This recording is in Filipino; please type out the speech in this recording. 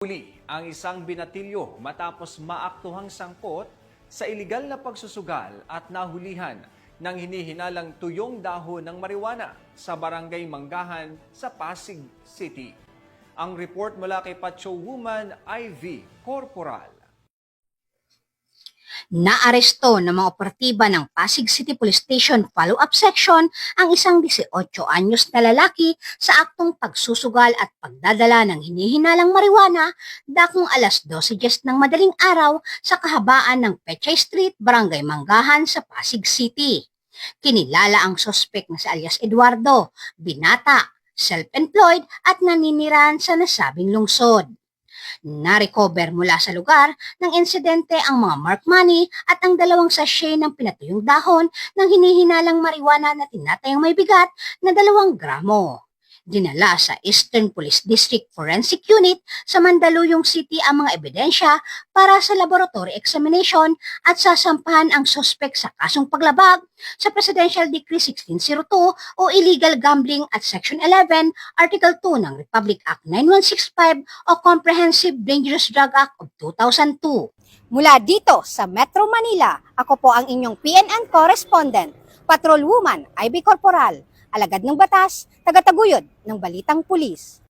Huli ang isang binatilyo matapos maaktuhang sangkot sa iligal na pagsusugal at nahulihan ng hinihinalang tuyong dahon ng marijuana sa barangay Manggahan sa Pasig City. Ang report mula kay Pacho Woman IV Corporal. Naaresto ng mga operatiba ng Pasig City Police Station Follow-up Section ang isang 18 anyos na lalaki sa aktong pagsusugal at pagdadala ng hinihinalang marijuana dakong alas 12:10 ng madaling araw sa kahabaan ng Pechay Street, Barangay Manggahan sa Pasig City. Kinilala ang sospek na si alias Eduardo, binata, self-employed at naninirahan sa nasabing lungsod. Na-recover mula sa lugar ng insidente ang mga marked money at ang 2 sachet ng pinatuyong dahon ng hinihinalang marijuana na tinatayang may bigat na 2 gramo. Dinala sa Eastern Police District Forensic Unit sa Mandaluyong City ang mga ebidensya para sa laboratory examination at sasampahan ang sospek sa kasong paglabag sa Presidential Decree 1602 o Illegal Gambling at Section 11, Article 2 ng Republic Act 9165 o Comprehensive Dangerous Drug Act of 2002. Mula dito sa Metro Manila, ako po ang inyong PNN correspondent, Patrol Woman IV Corporal, alagad ng batas, tagataguyod ng balitang pulis.